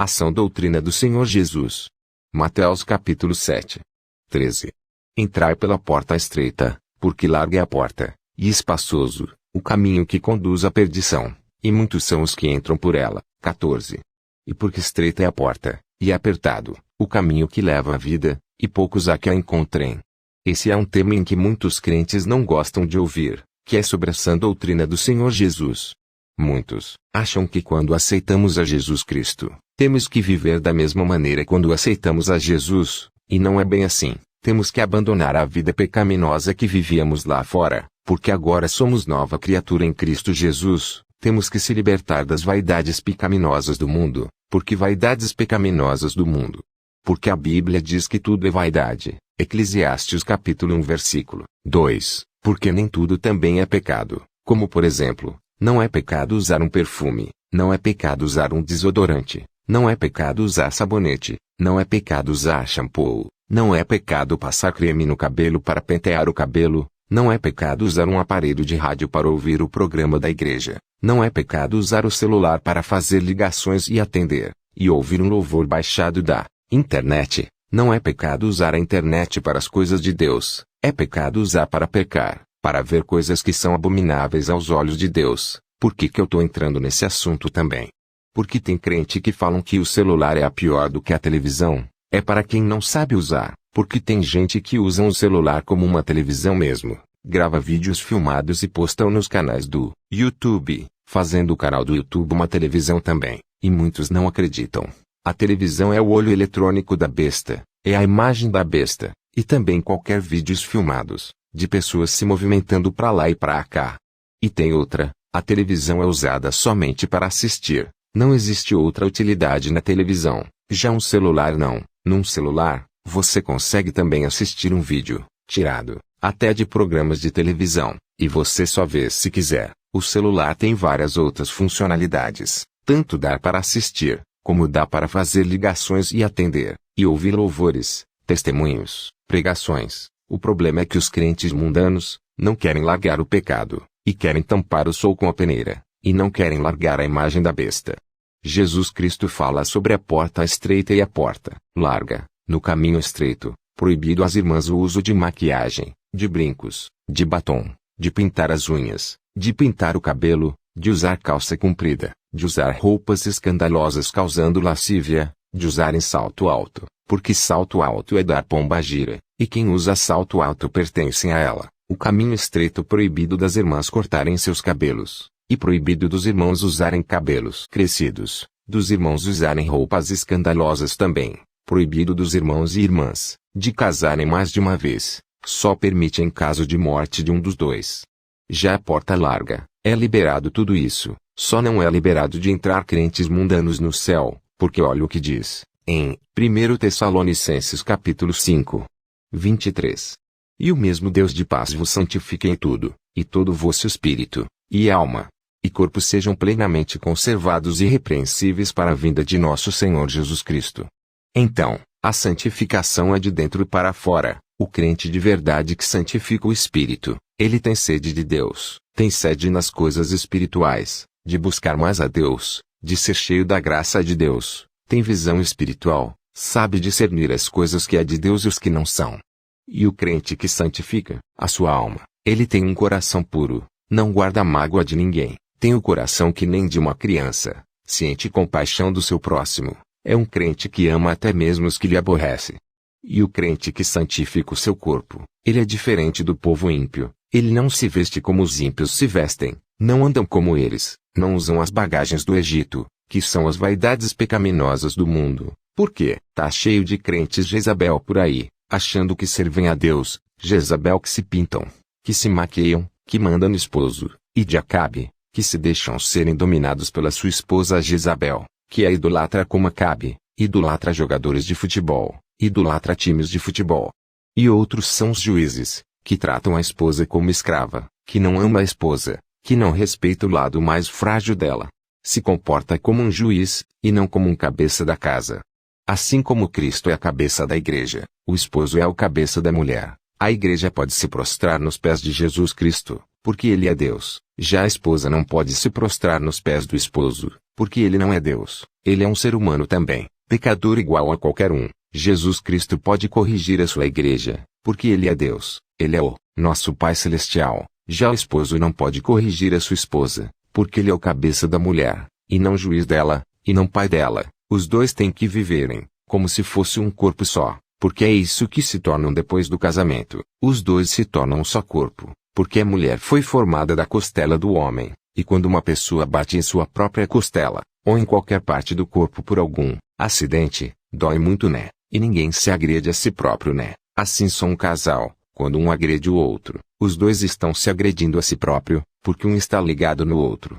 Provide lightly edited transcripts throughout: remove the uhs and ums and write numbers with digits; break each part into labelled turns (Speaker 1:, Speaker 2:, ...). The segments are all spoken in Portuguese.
Speaker 1: A sã doutrina do Senhor Jesus. Mateus capítulo 7. 13. Entrai pela porta estreita, porque larga é a porta, e espaçoso, o caminho que conduz à perdição, e muitos são os que entram por ela. 14. E porque estreita é a porta, e apertado, o caminho que leva à vida, e poucos há que a encontrem. Esse é um tema em que muitos crentes não gostam de ouvir, que é sobre a sã doutrina do Senhor Jesus. Muitos acham que quando aceitamos a Jesus Cristo, temos que viver da mesma maneira quando aceitamos a Jesus, e não é bem assim. Temos que abandonar a vida pecaminosa que vivíamos lá fora, porque agora somos nova criatura em Cristo Jesus. Temos que se libertar das vaidades pecaminosas do mundo, porque vaidades pecaminosas do mundo. Porque a Bíblia diz que tudo é vaidade. Eclesiastes capítulo 1 versículo 2. Porque nem tudo também é pecado, como por exemplo, não é pecado usar um perfume, não é pecado usar um desodorante, não é pecado usar sabonete, não é pecado usar shampoo, não é pecado passar creme no cabelo para pentear o cabelo, não é pecado usar um aparelho de rádio para ouvir o programa da igreja, não é pecado usar o celular para fazer ligações e atender, e ouvir um louvor baixado da internet, não é pecado usar a internet para as coisas de Deus, é pecado usar para pecar, para ver coisas que são abomináveis aos olhos de Deus. Por que eu estou entrando nesse assunto também? Porque tem crente que falam que o celular é pior do que a televisão. É para quem não sabe usar, porque tem gente que usa o celular como uma televisão mesmo, grava vídeos filmados e postam nos canais do YouTube, fazendo o canal do YouTube uma televisão também, e muitos não acreditam. A televisão é o olho eletrônico da besta, é a imagem da besta, e também qualquer vídeos filmados, de pessoas se movimentando para lá e para cá. E tem outra, a televisão é usada somente para assistir, não existe outra utilidade na televisão, já um celular não. Num celular, você consegue também assistir um vídeo, tirado, até de programas de televisão, e você só vê se quiser. O celular tem várias outras funcionalidades, tanto dá para assistir, como dá para fazer ligações e atender, e ouvir louvores, testemunhos, pregações. O problema é que os crentes mundanos não querem largar o pecado, e querem tampar o sol com a peneira, e não querem largar a imagem da besta. Jesus Cristo fala sobre a porta estreita e a porta larga. No caminho estreito, proibido às irmãs o uso de maquiagem, de brincos, de batom, de pintar as unhas, de pintar o cabelo, de usar calça comprida, de usar roupas escandalosas causando lascívia, de usarem salto alto, porque salto alto é dar pomba gira, e quem usa salto alto pertence a ela. O caminho estreito proibido das irmãs cortarem seus cabelos, e proibido dos irmãos usarem cabelos crescidos, dos irmãos usarem roupas escandalosas também, proibido dos irmãos e irmãs, de casarem mais de uma vez, só permite em caso de morte de um dos dois. Já a porta larga, é liberado tudo isso, só não é liberado de entrar crentes mundanos no céu, porque olha o que diz, em 1 Tessalonicenses capítulo 5, 23. E o mesmo Deus de paz vos santifique em tudo, e todo o vosso espírito, e alma, e corpo sejam plenamente conservados e irrepreensíveis para a vinda de nosso Senhor Jesus Cristo. Então, a santificação é de dentro para fora. O crente de verdade que santifica o espírito, ele tem sede de Deus, tem sede nas coisas espirituais, de buscar mais a Deus, de ser cheio da graça de Deus, tem visão espiritual, sabe discernir as coisas que é de Deus e os que não são. E o crente que santifica a sua alma, ele tem um coração puro, não guarda mágoa de ninguém, tem o coração que nem de uma criança, sente compaixão do seu próximo, é um crente que ama até mesmo os que lhe aborrecem. E o crente que santifica o seu corpo, ele é diferente do povo ímpio, ele não se veste como os ímpios se vestem, não andam como eles, não usam as bagagens do Egito, que são as vaidades pecaminosas do mundo, porque tá cheio de crentes Jezabel por aí, achando que servem a Deus, Jezabel que se pintam, que se maquiam, que mandam no esposo, e de Acabe, que se deixam serem dominados pela sua esposa Jezabel, que é idolatra como Acabe, idolatra jogadores de futebol, idolatra times de futebol. E outros são os juízes, que tratam a esposa como escrava, que não ama a esposa, que não respeita o lado mais frágil dela, se comporta como um juiz, e não como um cabeça da casa. Assim como Cristo é a cabeça da igreja, o esposo é o cabeça da mulher, a igreja pode se prostrar nos pés de Jesus Cristo, porque ele é Deus. Já a esposa não pode se prostrar nos pés do esposo, porque ele não é Deus, ele é um ser humano também, pecador igual a qualquer um. Jesus Cristo pode corrigir a sua igreja, porque ele é Deus, ele é o nosso Pai Celestial. Já o esposo não pode corrigir a sua esposa, porque ele é o cabeça da mulher, e não juiz dela, e não pai dela. Os dois têm que viverem, como se fosse um corpo só, porque é isso que se tornam depois do casamento. Os dois se tornam um só corpo, porque a mulher foi formada da costela do homem, e quando uma pessoa bate em sua própria costela, ou em qualquer parte do corpo por algum acidente, dói muito, né? E ninguém se agride a si próprio, né? Assim só um casal, quando um agride o outro, os dois estão se agredindo a si próprio, porque um está ligado no outro.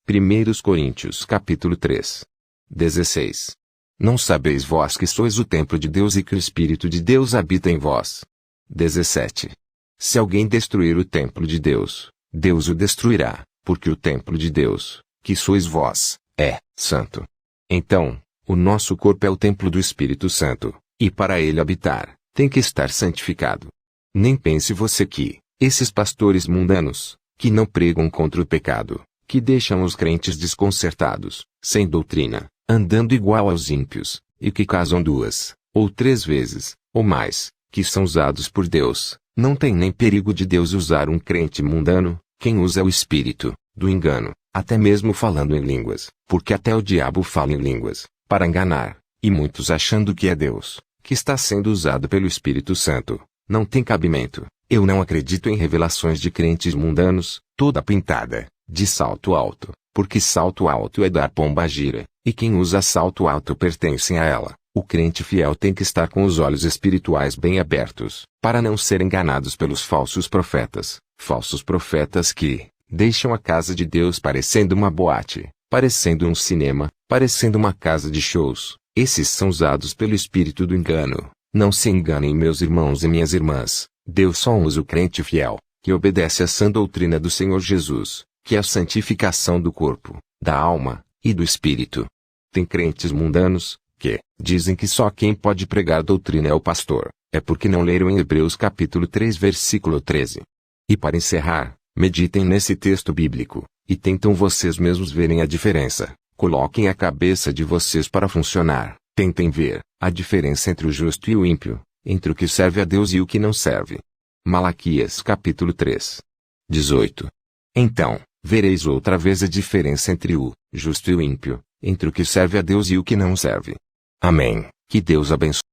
Speaker 1: 1 Coríntios capítulo 3. 16. Não sabeis vós que sois o templo de Deus e que o Espírito de Deus habita em vós? 17. Se alguém destruir o templo de Deus, Deus o destruirá, porque o templo de Deus, que sois vós, é santo. Então, o nosso corpo é o templo do Espírito Santo, e para ele habitar, tem que estar santificado. Nem pense você que esses pastores mundanos, que não pregam contra o pecado, que deixam os crentes desconcertados, sem doutrina, andando igual aos ímpios, e que casam 2 ou 3 vezes, ou mais, que são usados por Deus, não tem nem perigo de Deus usar um crente mundano. Quem usa é o espírito do engano, até mesmo falando em línguas, porque até o diabo fala em línguas, para enganar, e muitos achando que é Deus, que está sendo usado pelo Espírito Santo. Não tem cabimento. Eu não acredito em revelações de crentes mundanos, toda pintada, de salto alto, porque salto alto é dar pomba gira, e quem usa salto alto pertence a ela. O crente fiel tem que estar com os olhos espirituais bem abertos, para não ser enganados pelos falsos profetas que deixam a casa de Deus parecendo uma boate, parecendo um cinema, parecendo uma casa de shows. Esses são usados pelo espírito do engano. Não se enganem, meus irmãos e minhas irmãs. Deus só usa o crente fiel, que obedece à sã doutrina do Senhor Jesus, que é a santificação do corpo, da alma e do espírito. Tem crentes mundanos, que dizem que só quem pode pregar doutrina é o pastor. É porque não leram em Hebreus capítulo 3 versículo 13. E para encerrar, meditem nesse texto bíblico, e tentam vocês mesmos verem a diferença. Coloquem a cabeça de vocês para funcionar. Tentem ver a diferença entre o justo e o ímpio, entre o que serve a Deus e o que não serve. Malaquias capítulo 3. 18. Então, vereis outra vez a diferença entre o justo e o ímpio, entre o que serve a Deus e o que não serve. Amém. Que Deus abençoe.